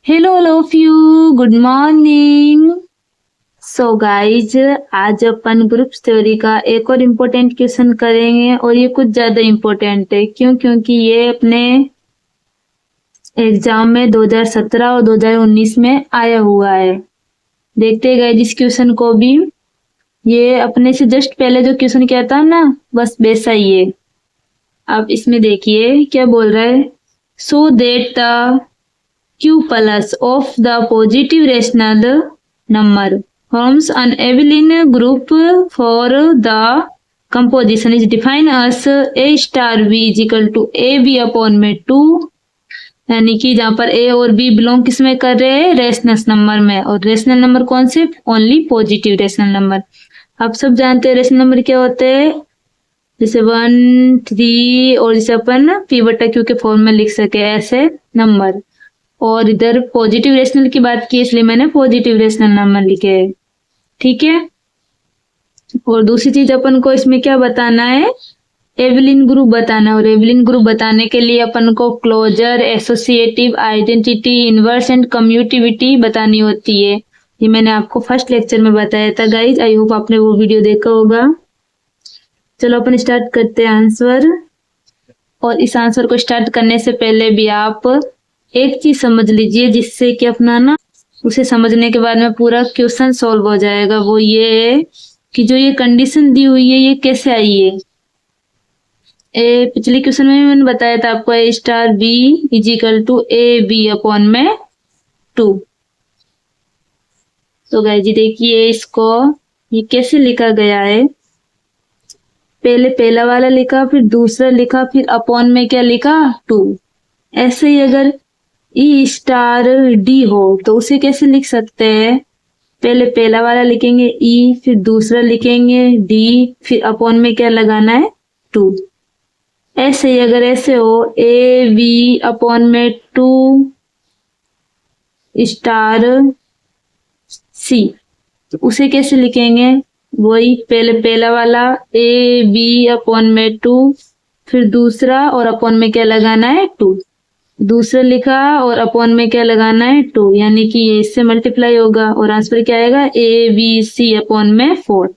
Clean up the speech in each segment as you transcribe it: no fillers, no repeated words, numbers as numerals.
Hello all of you, good morning. So guys, आज अपन group theory का एक और इम्पोर्टेंट क्वेश्चन करेंगे और ये कुछ ज्यादा इम्पोर्टेंट है। क्योंकि ये अपने एग्जाम में 2017 और 2019 में आया हुआ है। देखते गए जिस क्वेश्चन को भी, ये अपने से जस्ट पहले जो क्वेश्चन किया था ना, बस वैसा ही है। अब इसमें देखिए क्या बोल रहा है। So that the Q plus of the positive rational number forms an abelian group for the composition is defined as A star B is equal to AB upon में 2, यानी कि जहाँ पर A और B बिलोंग किस में कर रहे हैं, रेशनल नंबर में। और रेशनल नंबर कौन से, ओनली पॉजिटिव रेशनल नंबर। आप सब जानते हैं रेशनल नंबर क्या होते हैं, जैसे 1, 3 और जैसे अपन P/Q के फॉर्म में लिख सके ऐसे नंबर। और इधर पॉजिटिव रेशनल की बात की इसलिए मैंने पॉजिटिव रेशनल नंबर लिखे है, ठीक है। और दूसरी चीज अपन को इसमें क्या बताना है, एवलिन ग्रुप बताना है। और एवलिन ग्रुप बताने के लिए अपन को closure, associative, identity, inverse and commutativity बतानी होती है। ये मैंने आपको फर्स्ट लेक्चर में बताया था गाइज, आई होप आपने वो वीडियो देखा होगा। चलो अपन स्टार्ट करते हैं आंसर। और इस आंसर को स्टार्ट करने से पहले भी आप एक चीज समझ लीजिए, जिससे कि अपना ना उसे समझने के बाद में पूरा क्वेश्चन सॉल्व हो जाएगा। वो ये है कि जो ये कंडीशन दी हुई है ये कैसे आई है। पिछले क्वेश्चन में मैंने बताया था आपको, A star B is equal to AB upon में 2। तो गाइस जी देखिए इसको, ये कैसे लिखा गया है। पहले पहला वाला लिखा, फिर दूसरा लिखा, फिर अपॉन में क्या लिखा, 2। ऐसे ही अगर E स्टार D हो तो उसे कैसे लिख सकते हैं, पहले पहला वाला लिखेंगे E, फिर दूसरा लिखेंगे D, फिर अपॉन में क्या लगाना है, 2। ऐसे ही अगर ऐसे हो AB अपॉन में 2 स्टार C, तो उसे कैसे लिखेंगे, वही पहले पहला वाला AB अपॉन में 2, फिर दूसरा और अपॉन में क्या लगाना है, 2। दूसरा लिखा और अपॉन में क्या लगाना है, 2, यानी कि ये इससे मल्टीप्लाई होगा और आंसर क्या आएगा, ABC अपॉन में 4।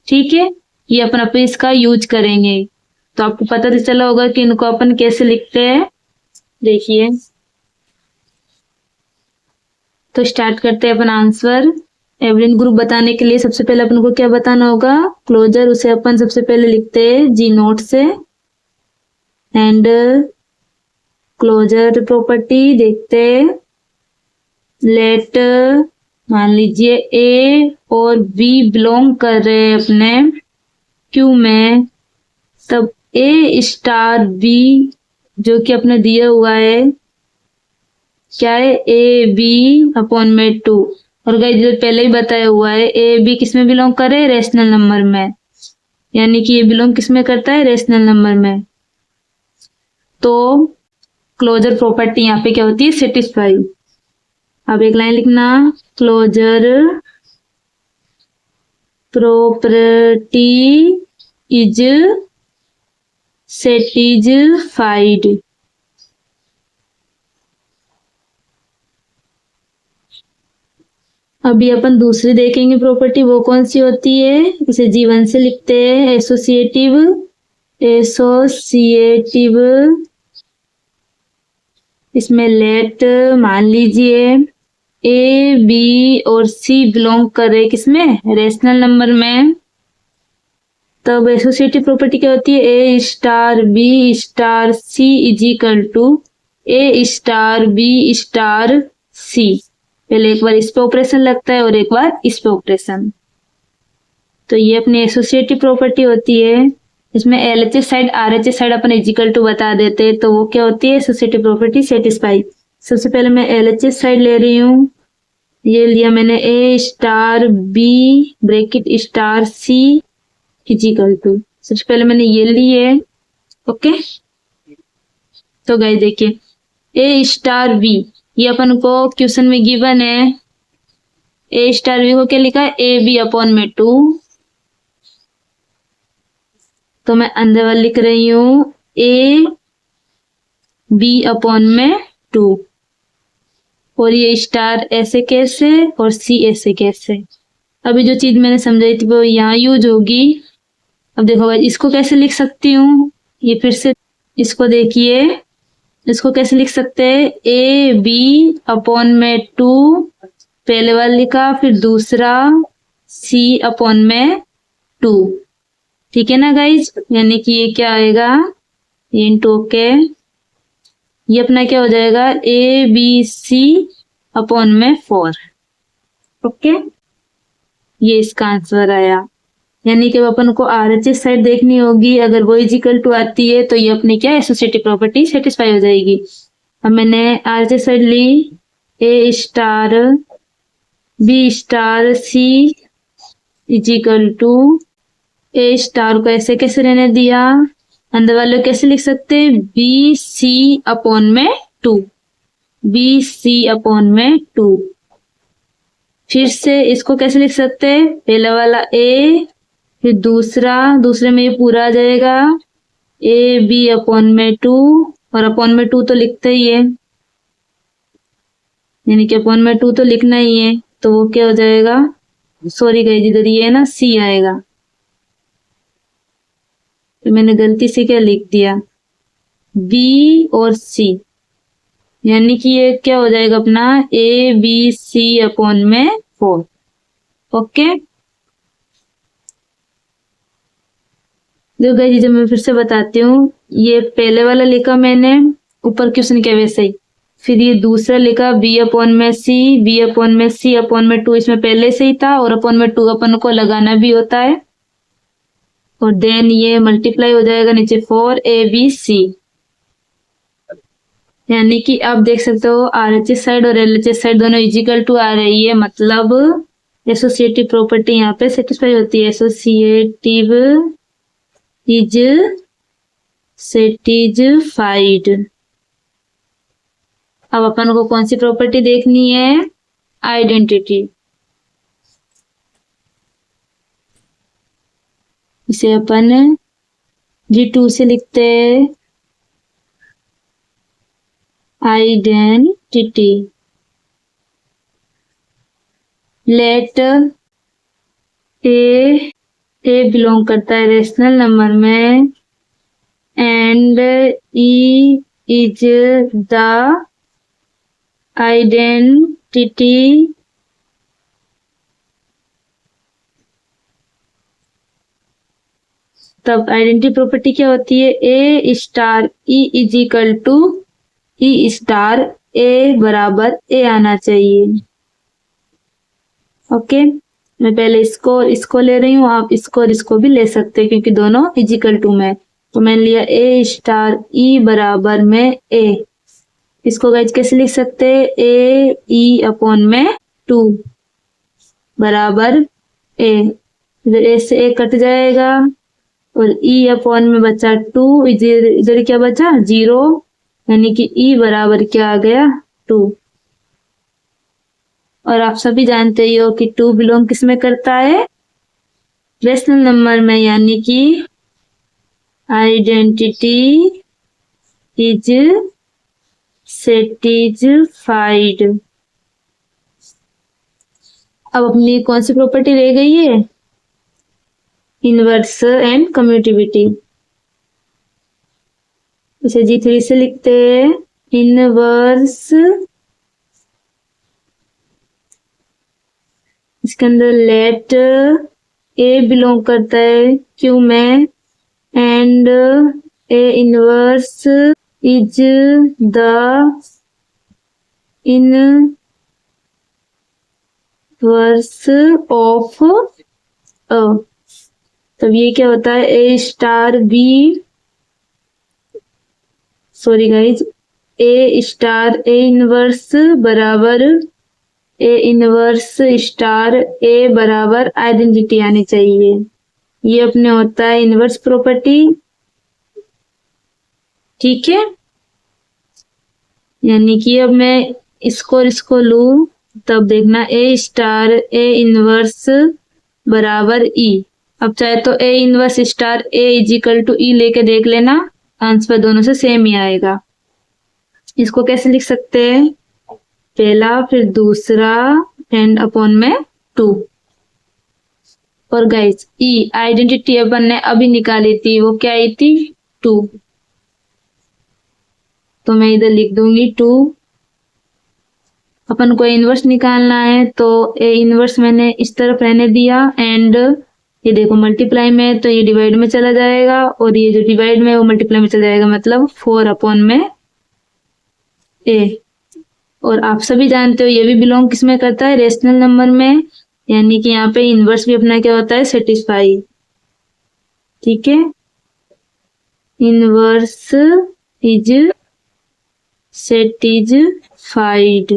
ठीक है, ये अपन अपने इसका यूज करेंगे। तो आपको पता तो चला होगा कि इनको अपन कैसे लिखते हैं। देखिए तो स्टार्ट करते हैं अपन आंसर। एवलिन ग्रुप बताने के लिए सबसे पहले अपन को क्या बताना होगा, क्लोजर। उसे अपन सबसे पहले लिखते हैं G0 से। एंड क्लोजर प्रॉपर्टी देखते हैं, लेट मान लीजिए A और B बिलोंग कर रहे हैं अपने Q में, तब A स्टार B जो कि अपने दिया हुआ है क्या है, AB अपॉन में 2। और गाइस जो पहले ही बताया हुआ है AB किस में बिलोंग करे, रेशनल नंबर में, यानी कि ये बिलोंग किस में करता है, रेशनल नंबर में। तो क्लोजर प्रॉपर्टी यहाँ पे क्या होती है, सेटिस्फाई। अब एक लाइन लिखना, क्लोजर प्रॉपर्टी इज सेटिस्फाइड। अभी अपन दूसरी देखेंगे प्रॉपर्टी, वो कौन सी होती है, इसे G1 से लिखते हैं, एसोसिएटिव। इसमें लेट मान लीजिए A, B और C बिलोंग कर रहे किसमें, रेशनल नंबर में। तब एसोसिएटिव प्रॉपर्टी क्या होती है, A star B star C is equal to A star B star C। पहले एक बार इस पे ऑपरेशन लगता है और एक बार इस पे ऑपरेशन। तो ये अपनी एसोसिएटिव प्रॉपर्टी होती है। इसमें LHS साइड RHS साइड अपन इजिकल टू बता देते हैं, तो वो क्या होती है, एसोसिएटिव प्रॉपर्टी सेटिस्फाई। सबसे पहले मैं LHS साइड ले रही हूँ, ये लिया मैंने A star B bracket star C equal to. सबसे पहले मैंने ये ली है, ओके। तो गाइस देखिए A स्टार B, ये अपन को क्वेश्चन में गिवन है। A स्टार B को क्या लिखा है, AB अपॉन में 2। तो मैं अंदर वाला लिख रही हूँ AB अपॉन में 2। और ये स्टार ऐसे कैसे और सी ऐसे कैसे। अभी जो चीज मैंने समझाई थी वो यहाँ यूज होगी। अब देखो भाई इसको कैसे लिख सकती हूँ, ये फिर से इसको देखिए, इसको कैसे लिख सकते हैं, ए बी अपॉन में 2, पहले वाला लिखा, फिर दूसरा सी अपॉन में 2, ठीक है ना गाइज। यानी कि ये क्या आएगा, इंटू के ये अपना क्या हो जाएगा, ए बी सी अपॉन में 4, ओके। ये इसका आंसर आया। यानी कि अपन को आरएचएस साइड देखनी होगी, अगर वो इजिकल टू आती है तो ये अपनी क्या एसोसिएटिव प्रॉपर्टी सेटिस्फाई हो जाएगी। अब मैंने आरएचएस साइड ली, A star B star C equal to, A star को ऐसे कैसे रहने दिया, अंदर वाले को कैसे लिख सकते हैं, बी सी अपॉन में 2, बी सी अपॉन में 2। फिर से इसको कैसे लिख सकते हैं, पहला वाला ए, फिर दूसरे में ये पूरा आ जाएगा, ए बी अपॉन में 2, और अपॉन में 2 तो लिखते ही है, यानी कि अपॉन में 2 तो लिखना ही है, तो वो क्या हो जाएगा, सॉरी गाइस इधर ये है ना सी आएगा, तो मैंने गलती से क्या लिख दिया, बी और सी, यानी कि ये क्या हो जाएगा अपना ए बी सी अपॉन में 4, ओके। देखो गाइस जब मैं फिर से बताती हूँ, ये पहले वाला लिखा मैंने ऊपर क्वेश्चन के वैसे ही, फिर ये दूसरा लिखा बी अपॉन में सी, बी अपॉन में सी अपॉन में 2, इसमें पहले से ही था, और अपॉन में 2 अपन को लगाना भी होता है, और देन ये मल्टीप्लाई हो जाएगा नीचे 4 ए बी सी। यानी कि आप देख सकते हो आरएचएस साइड और एलएचएस साइड दोनों इजिकल टू आ रही है, मतलब एसोसिएटिव प्रॉपर्टी यहाँ पे सेटिस्फाई होती है, एसोसिएटिव इज सेटिस्फाइड। अब अपन को कौन सी प्रॉपर्टी देखनी है, आइडेंटिटी। इसे अपन G2 से लिखते हैं, आइडेंटिटी। लेट ए बिलोंग करता है रेशनल नंबर में, and e is the identity तब आइडेंटिटी प्रॉपर्टी क्या होती है, a star e is equal to e star a बराबर ए आना चाहिए, ओके। मैं पहले इसको और इसको ले रही हूँ, आप इसको और इसको भी ले सकते हैं क्योंकि दोनों इजिकल टू में, तो मैंने लिया ए स्टार ई बराबर में ए। इसको गाइस कैसे लिख सकते हैं, ए ई अपॉन में 2 बराबर ए, इधर ए से ए कट जाएगा, और ई अपॉन में बचा 2, इधर क्या बचा 0, यानी कि ई बराबर क्या आ गया 2। और आप सभी जानते ही हो कि 2 बिलोंग किस में करता है, रेशनल नंबर में, यानी कि आइडेंटिटी इज सेटिस्फाइड। अब अपनी कौन सी प्रॉपर्टी रह गई है, इनवर्स एंड कम्यूटिविटी। इसे G3 से लिखते हैं, इनवर्स, इसके अंदर लेट ए बिलोंग करता है क्यू में, and a inverse is the inverse of a. तब ये क्या होता है, a star b, sorry guys, a star a inverse बराबर ए इनवर्स स्टार ए बराबर आइडेंटिटी आनी चाहिए। ये अपने होता है इनवर्स प्रॉपर्टी, ठीक है। यानी कि अब मैं इसको और इसको लूं, तब देखना ए स्टार ए इनवर्स बराबर ई। अब चाहे तो a inverse star a is equal to e लेके देख लेना, आंसर दोनों से सेम ही आएगा। इसको कैसे लिख सकते हैं, पहला, फिर दूसरा एंड अपॉन में 2। और गाइस ई आइडेंटिटी अपन ने अभी निकाली थी, वो क्या आई थी? 2। तो मैं इधर लिख दूंगी 2। अपन को इनवर्स निकालना है तो ए इनवर्स मैंने इस तरफ रहने दिया, एंड ये देखो मल्टीप्लाई में तो ये डिवाइड में चला जाएगा, और ये जो डिवाइड में वो मल्टीप्लाई में चला जाएगा, मतलब 4 अपॉन में ए। और आप सभी जानते हो ये भी बिलोंग किस में करता है? रेशनल नंबर में, यानी कि यहाँ पे इनवर्स भी अपना क्या होता है? सेटिस्फाई। ठीक है, इनवर्स इज सेटिस्फाइड।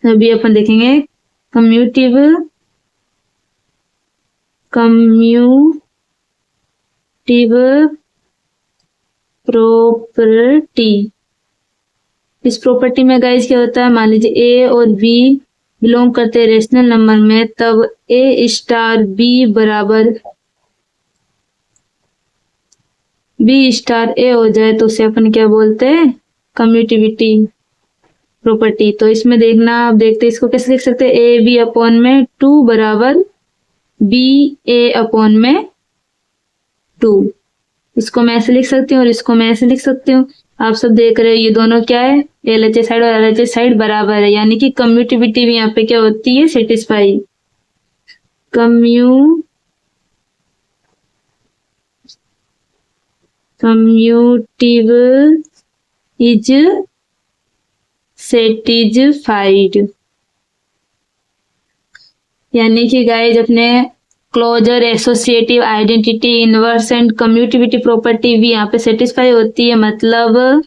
अभी अपन देखेंगे कम्यूटिव प्रॉपर्टी। इस प्रॉपर्टी में गाइस क्या होता है? मान लीजिए ए और बी बिलोंग करते हैं रेशनल नंबर में, तब ए स्टार बी बराबर बी स्टार ए हो जाए तो उसे अपन क्या बोलते हैं? कम्यूटिविटी प्रॉपर्टी। तो इसमें देखना, आप देखते हैं इसको कैसे लिख सकते हैं? ए बी अपॉन में 2 बराबर बी ए अपॉन में 2। इसको मैं ऐसे लिख सकती हूँ और इसको मैं ऐसे लिख सकती हूँ। आप सब देख रहे हो ये दोनों क्या है? एलएचएस साइड और एलएचएस साइड बराबर है, यानी कि कम्यूटिविटी भी यहाँ पे क्या होती है? सेटिस्फाई। कम्यूटिव इज सेटिस्फाइड, यानी कि गाइस अपने closure, associative, identity, inverse and commutativity property भी यहाँ पे सेटिस्फाई होती है। मतलब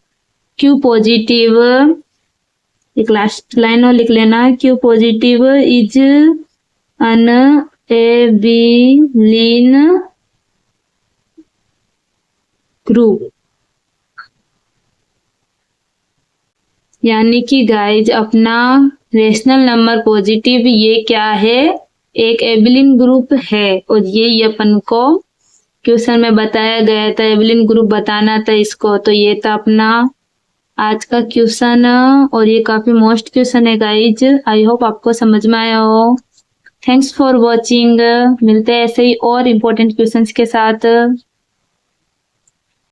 क्यू पॉजिटिव, एक लास्ट लाइन और लिख लेना, Q positive is an abelian group. यानी कि गाइज अपना रेशनल नंबर पॉजिटिव ये क्या है? एक एबिलिन ग्रुप है, और ये अपन को क्वेश्चन में बताया गया था, एबिलिन ग्रुप बताना था इसको। तो ये था अपना आज का क्वेश्चन, और ये काफी मोस्ट क्वेश्चन है गाइज। आई होप आपको समझ में आया हो। Thanks for watching. मिलते हैं ऐसे ही और इम्पोर्टेंट क्वेश्चंस के साथ।